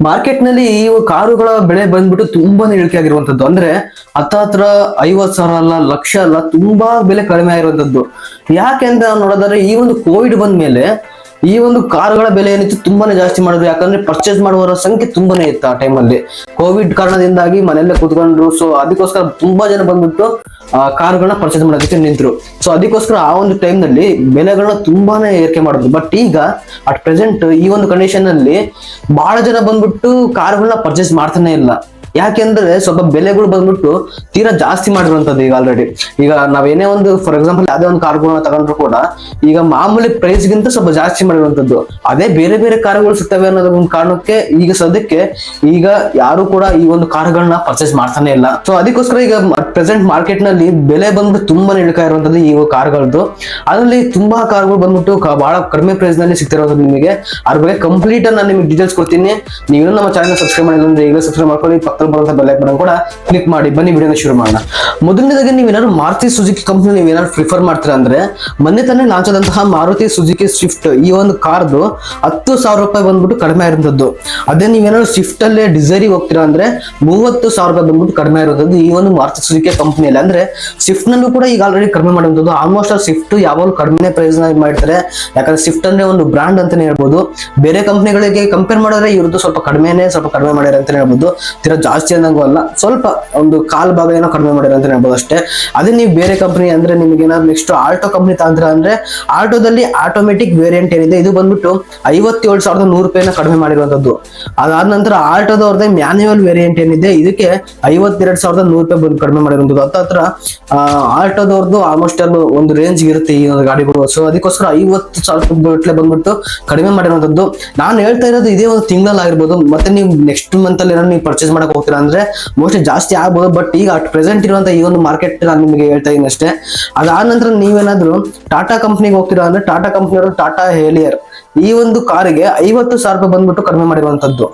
Market ನಲ್ಲಿ ಈ ಕಾರುಗಳ ಬೆಲೆ ಬಂದ್ಬಿಟ್ಟು ತುಂಬಾನೇ ಇಳಿಕೆ ಆಗಿರುವಂತದ್ದು. ಅಂದ್ರೆ ಹತ್ರ 50,000 ಅಲ್ಲ, ಲಕ್ಷ ಅಲ್ಲ, ತುಂಬಾ ಬೆಲೆ ಕಡಿಮೆ ಆಗಿರುವಂತದ್ದು. ಯಾಕೆ ಅಂತ ನೋಡೋದಾದ್ರೆ ಈ ಒಂದು ಕೋವಿಡ್ ಬಂದ ಮೇಲೆ ಈ ಒಂದು ಕಾರುಗಳ ಬೆಲೆ ಏನಿತ್ತು ತುಂಬಾನೇ ಜಾಸ್ತಿ ಮಾಡಿದ್ರು. ಯಾಕಂದ್ರೆ ಪರ್ಚೇಸ್ ಮಾಡುವವರ ಸಂಖ್ಯೆ ತುಂಬಾನೇ ಇತ್ತು ಆ ಟೈಮಲ್ಲಿ. ಕೋವಿಡ್ ಕಾರಣದಿಂದಾಗಿ ಮನೆಯಲ್ಲೇ ಕೂತ್ಕೊಂಡ್ರು. ಸೊ ಅದಕ್ಕೋಸ್ಕರ ತುಂಬಾ ಜನ ಬಂದ್ಬಿಟ್ಟು ಕಾರುಗಳನ್ನ ಪರ್ಚೇಸ್ ಮಾಡೋದಕ್ಕೆ ನಿಂತರು. ಸೊ ಅದಕ್ಕೋಸ್ಕರ ಆ ಒಂದು ಟೈಮ್ ನಲ್ಲಿ ಬೆಲೆಗಳನ್ನ ತುಂಬಾನೇ ಏರಿಕೆ ಮಾಡಿದ್ರು. ಬಟ್ ಈಗ ಅಟ್ ಪ್ರೆಸೆಂಟ್ ಈ ಒಂದು ಕಂಡೀಷನ್ ಅಲ್ಲಿ ಬಹಳ ಜನ ಬಂದ್ಬಿಟ್ಟು ಕಾರುಗಳನ್ನ ಪರ್ಚೇಸ್ ಮಾಡ್ತಾನೆ ಇಲ್ಲ. ಯಾಕೆಂದ್ರೆ ಸ್ವಲ್ಪ ಬೆಲೆಗಳು ಬಂದ್ಬಿಟ್ಟು ತೀರಾ ಜಾಸ್ತಿ ಮಾಡಿರುವಂತದ್ದು. ಈಗ ಆಲ್ರೆಡಿ ಈಗ ನಾವೇನೇ ಒಂದು ಫಾರ್ ಎಕ್ಸಾಂಪಲ್ ಯಾವ್ದೇ ಒಂದು ಕಾರುಗಳನ್ನ ತಗೊಂಡ್ರು ಕೂಡ ಈಗ ಮಾಮೂಲಿ ಪ್ರೈಸ್ ಗಿಂತ ಸ್ವಲ್ಪ ಜಾಸ್ತಿ ಮಾಡಿರುವಂತದ್ದು. ಅದೇ ಬೇರೆ ಬೇರೆ ಕಾರುಗಳು ಸಿಗ್ತವೆ ಅನ್ನೋದ್ರ ಒಂದು ಕಾರಣಕ್ಕೆ ಈಗ ಸದ್ಯಕ್ಕೆ ಈಗ ಯಾರು ಕೂಡ ಈ ಒಂದು ಕಾರುಗಳನ್ನ ಪರ್ಚೇಸ್ ಮಾಡ್ತಾನೆ ಇಲ್ಲ. ಸೊ ಅದಕ್ಕೋಸ್ಕರ ಈಗ ಪ್ರೆಸೆಂಟ್ ಮಾರ್ಕೆಟ್ ನಲ್ಲಿ ಬೆಲೆ ಬಂದ್ಬಿಟ್ಟು ತುಂಬಾನೇ ಇಳಿಕೆ ಇರುವಂತದ್ದು ಈ ಕಾರುಗಳದ್ದು. ಅದರಲ್ಲಿ ತುಂಬಾ ಕಾರುಗಳು ಬಂದ್ಬಿಟ್ಟು ಬಹಳ ಕಡಿಮೆ ಪ್ರೈಸ್ ನಲ್ಲಿ ಸಿಗ್ತಿರೋದು. ನಿಮಗೆ ಅದ್ರ ಬಗ್ಗೆ ಕಂಪ್ಲೀಟ್ ನಾನು ನಿಮಗೆ ಡೀಟೇಲ್ಸ್ ಕೊಡ್ತೀನಿ. ನೀವು ನಮ್ಮ ಚಾನಲ್ ಸಬ್ಸ್ಕ್ರೈಬ್ ಮಾಡಿಲ್ಲ ಅಂದ್ರೆ ಈಗಲೇ ಸಬ್ಸ್ಕ್ರೈಬ್ ಮಾಡ್ಕೊಳ್ಳಿ. ಪಕ್ಕದಲ್ಲಿ ಬರುವಂತ ಬೆಲ್ ಐಕಾನ್ ಕೂಡ ಕ್ಲಿಕ್ ಮಾಡಿ. ಬನ್ನಿ ವಿಡಿಯೋನ ಶುರು ಮಾಡೋಣ. ಮೊದಲನೇದಾಗಿ ನೀವೇನಾದ್ರು ಮಾರುತಿ ಸುಜುಕಿ ಕಂಪನಿ ನೀವೇನಾದ್ರು ಪ್ರಿಫರ್ ಮಾಡ್ತೀರಾ ಅಂದ್ರೆ ಮೊನ್ನೆ ತಾನೇ ಲಾಂಚ್ ಆದಂತಹ ಮಾರುತಿ ಸುಜುಕಿ ಸ್ವಿಫ್ಟ್ ಈ ಒಂದು ಕಾರ್ದು 10,000 ರೂಪಾಯಿ ಬಂದ್ಬಿಟ್ಟು ಕಡಿಮೆ ಇರುವಂತದ್ದು. ಅದೇ ನೀವೇನಾದ್ರು ಸ್ವಿಫ್ಟ್ ಅಲ್ಲೇ ಡಿಸೈರಿಗೆ ಹೋಗ್ತೀರಾ ಅಂದ್ರೆ 30,000 ರೂಪಾಯಿ ಬಂದ್ಬಿಟ್ಟು ಕಡಿಮೆ ಇರುವಂತದ್ದು ಈ ಒಂದು ಮಾರುತಿ ಸುಜುಕಿ ಕಂಪನಿಯಲ್ಲಿ. ಅಂದ್ರೆ ಸ್ವಿಫ್ಟ್ ನಲ್ಲೂ ಕೂಡ ಈಗ ಆಲ್ರೆಡಿ ಕಡಿಮೆ ಮಾಡುವಂತದ್ದು. ಆಲ್ಮೋಸ್ಟ್ ಸ್ವಿಫ್ಟ್ ಯಾವಾಗಲೂ ಕಡಿಮೆ ಪ್ರೈಸ್ ನ ಮಾಡ್ತಾರೆ. ಯಾಕಂದ್ರೆ ಸ್ವಿಫ್ಟ್ ಅಂದ್ರೆ ಒಂದು ಬ್ರಾಂಡ್ ಅಂತಾನೆ ಹೇಳ್ಬೋದು. ಬೇರೆ ಕಂಪನಿಗಳಿಗೆ ಕಂಪೇರ್ ಮಾಡಿದ್ರೆ ಇವ್ರದ್ದು ಸ್ವಲ್ಪ ಕಡಿಮೆ ಮಾಡ್ಯಾರ ಅಂತಾನೆ ಹೇಳ್ಬೋದು. ತೀರಾ ಜಾಸ್ತಿ ಅನ್ನಂಗೂ ಅಲ್ಲ, ಸ್ವಲ್ಪ ಒಂದು ಕಾಲ್ ಭಾಗ ಏನೋ ಕಡಿಮೆ ಮಾಡ್ಯಾರ ಅಂತ ಹೇಳ್ಬೋದು ಅಷ್ಟೇ. ಅದೇ ನೀವು ಬೇರೆ ಕಂಪನಿ ಅಂದ್ರೆ ನಿಮ್ಗೆ ಏನಾದ್ರು ನೆಕ್ಸ್ಟ್ ಆಲ್ಟೋ ಕಂಪನಿ ತಂತ್ರ ಅಂದ್ರೆ ಆಲ್ಟೋದಲ್ಲಿ ಆಟೋಮೆಟಿಕ್ ವೇರಿಯಂಟ್ ಏನಿದೆ ಇದು ಬಂದ್ಬಿಟ್ಟು 57,100 ರೂಪಾಯಿನ ಕಡಿಮೆ ಮಾಡಿರುವಂತದ್ದು. ಅದಾದ ನಂತರ ಆಲ್ಟೋದವ್ರದ್ದೇ ಮ್ಯಾನ್ಯುವಲ್ ವೇರಿಯಂಟ್ ಏನಿದೆ ಇದಕ್ಕೆ 52,100 ರೂಪಾಯಿ ಬಂದು ಕಡಿಮೆ ಮಾಡಿರುವಂತದ್ದು. ಹತ್ರ ಆಲ್ಟೋದವ್ರದ್ದು ಆಲ್ಮೋಸ್ಟ್ ಒಂದು ರೇಂಜ್ ಇರುತ್ತೆ ಈ ಒಂದು ಗಾಡಿಗಳು. ಸೊ ಅದಕ್ಕೋಸ್ಕರ 50,000 ರೂಪಾಯಿ ಬಂದ್ಬಿಟ್ಟು ಕಡಿಮೆ ಮಾಡಿರುವಂತದ್ದು. ನಾನು ಹೇಳ್ತಾ ಇರೋದು ಇದೇ ಒಂದು ತಿಂಗಳಲ್ಲಿ ಆಗಿರ್ಬೋದು. ಮತ್ತೆ ನೀವು ನೆಕ್ಸ್ಟ್ ಮಂತ್ ಅಲ್ಲಿ ನೀವು ಪರ್ಚೇಸ್ ಮಾಡಕ್ ಹೋಗ್ತೀರಾ ಅಂದ್ರೆ ಮೋಸ್ಟ್ಲಿ ಜಾಸ್ತಿ ಆಗ್ಬೋದು. ಬಟ್ ಈಗ ಅಟ್ ಪ್ರೆಸೆಂಟ್ ಇರುವಂತ ಈ ಒಂದು ಮಾರ್ಕೆಟ್ ನಾನು ನಿಮಗೆ ಹೇಳ್ತಾ ಇದ್ದೀನಿ ಅಷ್ಟೇ. ಅದಾದ ನಂತರ ನೀವೇನಾದ್ರು ಟಾಟಾ ಕಂಪ್ನಿಗೆ ಹೋಗ್ತೀರಾ ಅಂದ್ರೆ ಟಾಟಾ ಕಂಪ್ನಿಯವರು ಟಾಟಾ ಹೇಲಿಯರ್ ಈ ಒಂದು ಕಾರಿಗೆ 50,000 ರೂಪಾಯಿ ಬಂದ್ಬಿಟ್ಟು ಕಡಿಮೆ ಮಾಡಿರುವಂತದ್ದು.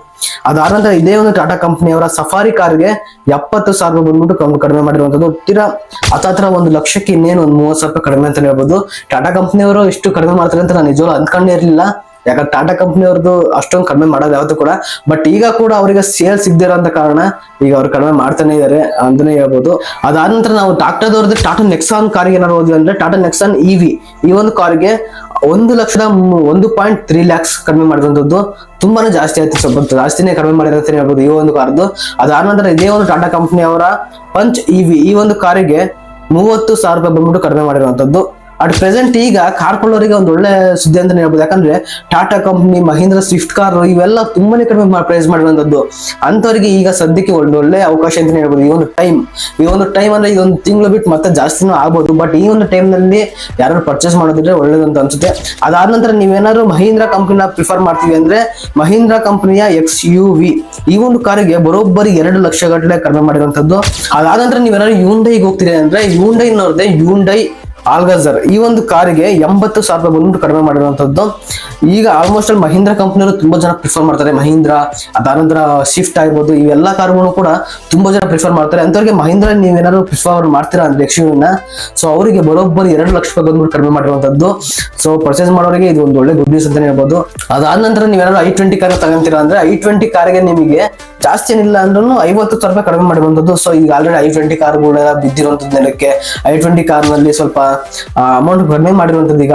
ಅದಾದ ನಂತರ ಇದೇ ಒಂದು ಟಾಟಾ ಕಂಪ್ನಿಯವರ ಸಫಾರಿ ಕಾರ್ಗೆ 70,000 ರೂಪಾಯಿ ಬಂದ್ಬಿಟ್ಟು ಕಡಿಮೆ ಮಾಡಿರುವಂತದ್ದು. ತೀರಾ ಹತ್ರ 1 ಲಕ್ಷಕ್ಕೆ ಇನ್ನೇನು ಒಂದು 30,000 ರೂಪಾಯಿ ಕಡಿಮೆ ಅಂತ ಹೇಳ್ಬೋದು. ಟಾಟಾ ಕಂಪ್ನಿಯವರು ಇಷ್ಟು ಕಡಿಮೆ ಮಾಡ್ತಾರೆ ಅಂತ ನಾನು ನಿಜವಾಗ್ಲೂ ಅಂದ್ಕೊಂಡೇ ಇರಲಿಲ್ಲ. ಯಾಕಂದ್ರೆ ಟಾಟಾ ಕಂಪ್ನಿಯವ್ರದ್ದು ಅಷ್ಟೊಂದು ಕಡಿಮೆ ಮಾಡೋದು ಯಾವತ್ತೂ ಕೂಡ. ಬಟ್ ಈಗ ಕೂಡ ಅವರಿಗೆ ಸೇಲ್ ಸಿಗದಿರೋ ಅಂತ ಕಾರಣ ಈಗ ಅವ್ರು ಕಡಿಮೆ ಮಾಡ್ತಾನೆ ಇದಾರೆ ಅಂತಾನೆ ಹೇಳ್ಬೋದು. ಅದಾದ ನಂತರ ನಾವು ಟಾಟಾದವ್ರದ್ದು ಟಾಟಾ ನೆಕ್ಸಾನ್ ಕಾರ್ಗೆ ಏನಾದ್ರು ಹೋದ್ವಿ ಅಂದ್ರೆ ಟಾಟಾ ನೆಕ್ಸಾನ್ ಇವಿ ಈ ಒಂದು ಕಾರ್ಗೆ 1,1.3 lakhs ಕಡಿಮೆ ಮಾಡಿದಂಥದ್ದು. ತುಂಬಾನೇ ಜಾಸ್ತಿ ಆಯ್ತು, ಸ್ವಲ್ಪ ಜಾಸ್ತಿನೇ ಕಡಿಮೆ ಮಾಡಿರಂತಾನೆ ಹೇಳ್ಬೋದು ಈ ಒಂದು ಕಾರ್ದು. ಅದಾದ ನಂತರ ಇದೇ ಒಂದು ಟಾಟಾ ಕಂಪ್ನಿ ಅವರ ಪಂಚ್ ಇವಿ ಈ ಒಂದು ಕಾರಿಗೆ 30,000 ರೂಪಾಯಿ ಬಂದ್ಬಿಟ್ಟು ಕಡಿಮೆ ಮಾಡಿರುವಂತದ್ದು. ಅಟ್ ಪ್ರೆಸೆಂಟ್ ಈಗ ಕಾರ್ ಕೊಳ್ಳೋರಿಗೆ ಒಂದು ಒಳ್ಳೆ ಸುದ್ದಿ ಅಂತಾನೆ ಹೇಳ್ಬೋದು. ಯಾಕಂದ್ರೆ Tata company, Mahindra Swift car ಇವೆಲ್ಲ ತುಂಬಾನೇ ಕಡಿಮೆ ಪ್ರೈಸ್ ಮಾಡಿರುವಂತದ್ದು. ಅಂತವರಿಗೆ ಈಗ ಸದ್ಯಕ್ಕೆ ಒಳ್ಳೆ ಅವಕಾಶ ಅಂತಾನೆ ಹೇಳ್ಬೋದು. ಈ ಒಂದು ಟೈಮ್ ಅಂದ್ರೆ ಇದೊಂದು ತಿಂಗಳು ಬಿಟ್ಟು ಮತ್ತೆ ಜಾಸ್ತಿನೂ ಆಗ್ಬೋದು. ಬಟ್ ಈ ಒಂದು ಟೈಮ್ ನಲ್ಲಿ ಯಾರು ಪರ್ಚೇಸ್ ಮಾಡೋದಿದ್ರೆ ಒಳ್ಳೇದಂತ ಅನ್ಸುತ್ತೆ. ಅದಾದ ನಂತರ ನೀವೇನಾದ್ರು ಮಹೀಂದ್ರ ಕಂಪನಿನ ಪ್ರಿಫರ್ ಮಾಡ್ತೀವಿ ಅಂದ್ರೆ ಮಹೀಂದ್ರ ಕಂಪನಿಯ XUV ಈ ಒಂದು ಕಾರಿಗೆ ಬರೋಬ್ಬರಿ 2 ಲಕ್ಷ ಗಟ್ಟಲೆ ಕಡಿಮೆ ಮಾಡಿರುವಂತದ್ದು. ಅದಾದ ನಂತರ ನೀವೇನಾದ್ರು ಹ್ಯುಂಡೈಗೆ ಹೋಗ್ತೀರಿ ಅಂದ್ರೆ ಹ್ಯುಂಡೈನವ್ರದ್ದೇ ಹ್ಯುಂಡೈ ಆಲ್ಗಜರ್ ಈ ಒಂದು ಕಾರಿಗೆ 80,000 ರೂಪಾಯಿ ಬಂದ್ಬಿಟ್ಟು ಕಡಿಮೆ ಮಾಡಿರುವಂತದ್ದು. ಈಗ ಆಲ್ಮೋಸ್ಟ್ ಅಲ್ಲಿ ಮಹೀಂದ್ರ ಕಂಪನಿಯವರು ತುಂಬಾ ಜನ ಪ್ರಿಫರ್ ಮಾಡ್ತಾರೆ. ಮಹೀಂದ್ರ ಅದಾದ ನಂತರ ಶಿಫ್ಟ್ ಆಗಿರ್ಬೋದು ಇವೆಲ್ಲ ಕಾರುಗಳು ಕೂಡ ತುಂಬಾ ಜನ ಪ್ರಿಫರ್ ಮಾಡ್ತಾರೆ. ಅಂತವ್ರಿಗೆ ಮಹೀಂದ್ರ ನೀವೇನಾದ್ರು ಪ್ರಿಫರ್ ಮಾಡ್ತೀರಾ ಅಂದ್ರೆ XUV ಸೊ ಅವರಿಗೆ ಬರೋಬ್ಬರಿ 2 ಲಕ್ಷ ರೂಪಾಯಿ ಬಂದ್ಬಿಟ್ಟು ಕಡಿಮೆ ಮಾಡಿರುವಂತದ್ದು. ಸೊ ಪರ್ಚೇಸ್ ಮಾಡೋರಿಗೆ ಇದು ಒಂದು ಒಳ್ಳೆ ಗುಡ್ ನ್ಯೂಸ್ ಅಂತಾನೆ ಹೇಳ್ಬೋದು. ಅದಾದ ನಂತರ ನೀವೇನಾದ್ರು i20 ಕಾರ್ ತಗೊಂತೀರಾ ಅಂದ್ರೆ i20 ಕಾರಿಗೆ ನಿಮಗೆ ಜಾಸ್ತಿ ಏನಿಲ್ಲ ಅಂದ್ರೂ 50,000 ರೂಪಾಯಿ ಕಡಿಮೆ ಮಾಡಿರುವಂತದ್ದು. ಸೊ ಈಗ ಆಲ್ರೆಡಿ i20 ಕಾರ್ಗಳೆಲ್ಲ ಬಿದ್ದಿರುವಂತದ್ದು ನೆಲಕ್ಕೆ. i20 ಕಾರ್ ನಲ್ಲಿ ಸ್ವಲ್ಪ ಅಮೌಂಟ್ ಕಡಿಮೆ ಮಾಡಿರುವಂತದ್ದು. ಈಗ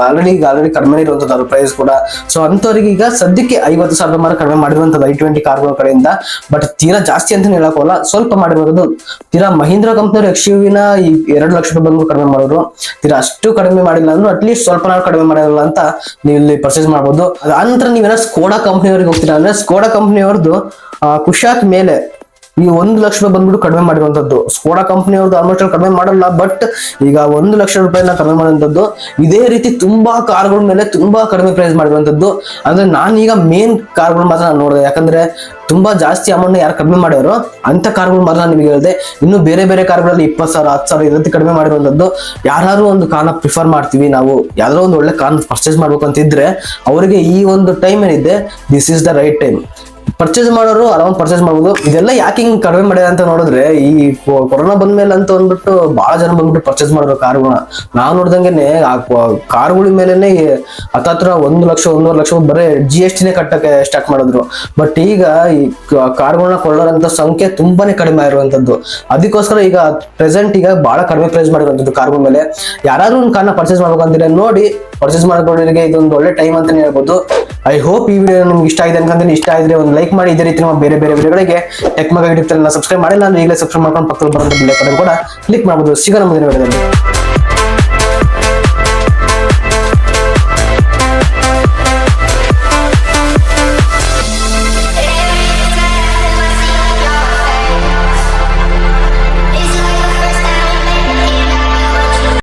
ಆಲ್ರೆಡಿ ಕಡಿಮೆ ಇರುವಂತದ್ದು ಅದ್ರ ಪ್ರೈಸ್ ಕೂಡ. ಸೊ ಅಂತವರಿಗೆ ಈಗ ಸದ್ಯಕ್ಕೆ 50,000 ರೂಪಾಯಿ ಕಡಿಮೆ ಮಾಡಿರುವಂತದ್ದು i20 ಕಾರ್ಗಳ ಕಡೆಯಿಂದ. ಬಟ್ ತೀರಾ ಜಾಸ್ತಿ ಅಂತ ಹೇಳಕೋಲ್ಲ, ಸ್ವಲ್ಪ ಮಾಡಿರುವಂತದ್ದು. ತೀರಾ ಮಹೀಂದ್ರ ಕಂಪ್ನಿಯವರು XUV 2 ಲಕ್ಷ ರೂಪಾಯಿ ಬಂದು ಕಡಿಮೆ ಮಾಡೋರು. ತೀರಾ ಅಷ್ಟು ಕಡಿಮೆ ಮಾಡಿಲ್ಲ ಅಂದ್ರೂ ಅಟ್ಲೀಸ್ಟ್ ಸ್ವಲ್ಪ ನಾವು ಕಡಿಮೆ ಮಾಡಿರಲ್ಲ ಅಂತ ನೀವು ಇಲ್ಲಿ ಪರ್ಚೇಸ್ ಮಾಡಬಹುದು. ಅದಾನಂತರ ನೀವೇನಾದ್ರು ಸ್ಕೋಡಾ ಕಂಪ್ನಿಯವ್ರಿಗೆ ಹೋಗ್ತೀರಾ ಅಂದ್ರೆ ಸ್ಕೋಡಾ ಕಂಪ್ನಿಯವ್ರದ್ದು ಕುಶಾಕ್ ಮೇಲೆ ಈ 1 ಲಕ್ಷ ರೂಪಾಯಿ ಬಂದ್ಬಿಟ್ಟು ಕಡಿಮೆ ಮಾಡಿರುವಂತದ್ದು. ಸ್ಕೋಡಾ ಕಂಪನಿ ಅವ್ರದ್ದು ಆಲ್ಮೋಸ್ಟ್ ಕಡಿಮೆ ಮಾಡಲ್ಲ, ಬಟ್ ಈಗ 1 ಲಕ್ಷ ರೂಪಾಯಿನ ಕಡಿಮೆ ಮಾಡುವಂತದ್ದು. ಇದೇ ರೀತಿ ತುಂಬಾ ಕಾರ್ಗಳ ಮೇಲೆ ತುಂಬಾ ಕಡಿಮೆ ಪ್ರೈಸ್ ಮಾಡಿರುವಂತದ್ದು. ಅಂದ್ರೆ ನಾನೀಗ ಮೇನ್ ಕಾರ್ಗಳು ಮಾತ್ರ ನಾನು ನೋಡಿದೆ. ಯಾಕಂದ್ರೆ ತುಂಬಾ ಜಾಸ್ತಿ ಅಮೌಂಟ್ ಯಾರು ಕಡಿಮೆ ಮಾಡ್ಯಾರೋ ಅಂತ ಕಾರ್ಗಳು ಮಾತ್ರ ನಿಮಗೆ ಹೇಳಿದೆ. ಇನ್ನು ಬೇರೆ ಬೇರೆ ಕಾರ್ಗಳಲ್ಲಿ 20,000 10,000 ಈ ರೀತಿ ಕಡಿಮೆ ಮಾಡಿರುವಂತದ್ದು. ಯಾರು ಒಂದು ಕಾರ್ನ ಪ್ರಿಫರ್ ಮಾಡ್ತೀವಿ, ನಾವು ಯಾವ್ದಾರೋ ಒಂದು ಒಳ್ಳೆ ಕಾರ್ನ ಪರ್ಚೇಸ್ ಮಾಡ್ಬೇಕು ಅಂತ ಇದ್ರೆ ಅವರಿಗೆ ಈ ಒಂದು ಟೈಮ್ ಏನಿದೆ this is the right time. Purchase ಮಾಡೋರು ಆರಾಮ್ ಪರ್ಚೇಸ್ ಮಾಡ್ಬೋದು. ಇದೆಲ್ಲ ಯಾಕೆ ಹಿಂಗ್ ಕಡಿಮೆ ಮಾಡ್ಯಾರ ಅಂತ ನೋಡಿದ್ರೆ ಈ ಕೊರೋನಾ ಬಂದ್ಮೇಲೆ ಅಂತ ಅಂದ್ಬಿಟ್ಟು ಬಹಳ ಜನ ಬಂದ್ಬಿಟ್ಟು ಪರ್ಚೇಸ್ ಮಾಡಿದ್ರು ಕಾರ್ಗಳನ್ನ. ನಾವ್ ನೋಡ್ದಂಗೆನೆ ಆ ಕಾರ್ಗಳ ಮೇಲೆನೆ ಹತ್ತತ್ರ 1 ಲಕ್ಷ 1.5 ಲಕ್ಷ ಬರೀ GST ನೇ ಕಟ್ಟಕ್ಕೆ ಸ್ಟಾರ್ಟ್ ಮಾಡಿದ್ರು. ಬಟ್ ಈಗ ಈ ಕಾರ್ಗಳನ್ನ ಕೊಳ್ಳೋರಂತ ಸಂಖ್ಯೆ ತುಂಬಾನೇ ಕಡಿಮೆ ಆಗಿರುವಂತದ್ದು. ಅದಕ್ಕೋಸ್ಕರ ಈಗ ಪ್ರೆಸೆಂಟ್ ಈಗ ಬಹಳ ಕಡಿಮೆ ಪ್ರೈಸ್ ಮಾಡಿರುವಂತದ್ದು ಕಾರ್ಗಳ ಮೇಲೆ. ಯಾರಾದ್ರೂ ಒಂದು ಕಾರ್ನ ಪರ್ಚೇಸ್ ಮಾಡ್ಬೇಕಂದ್ರೆ ನೋಡಿ ಪರ್ಚೇಸ್ ಮಾಡ್ಕೊಳ್ಳೋರಿಗೆ ಇದೊಂದು ಒಳ್ಳೆ ಟೈಮ್ ಅಂತಾನೆ ಹೇಳ್ಬೋದು. ಐ ಹೋಪ್ ಈ ವಿಡಿಯೋ ನಿಮ್ಗೆ ಇಷ್ಟ ಆಗಿದೆ ಅನ್ಕೊಂತೀನಿ. ಇಷ್ಟ ಆದ್ರೆ ಒಂದು ಲೈಕ್ ಮಾಡಿ. ಇದೇ ರೀತಿ ನಮ್ಮ ಬೇರೆ ಬೇರೆ ವಿಡಿಯೋಗಳಿಗೆ ಟೆಕ್ ಮಗ ಯೂಟ್ಯೂಬ್ ಚಾನಲ್ ಸಬ್ಸ್ಕ್ರೈಬ್ ಮಾಡಿಲ್ಲ ಅಂದ್ರೆ ಈಗಲೇ ಸಬ್ಸ್ಕ್ರೈಬ್ ಮಾಡ್ಕೊಂಡು ಪಕ್ಕದಲ್ಲಿ ಬರೋ ಬೆಲ್ ಐಕಾನ್ ಕೂಡ ಕ್ಲಿಕ್ ಮಾಡಬಹುದು. ಸಿಗೋಣ ಮುಂದಿನ ವಿಡಿಯೋದಲ್ಲಿ.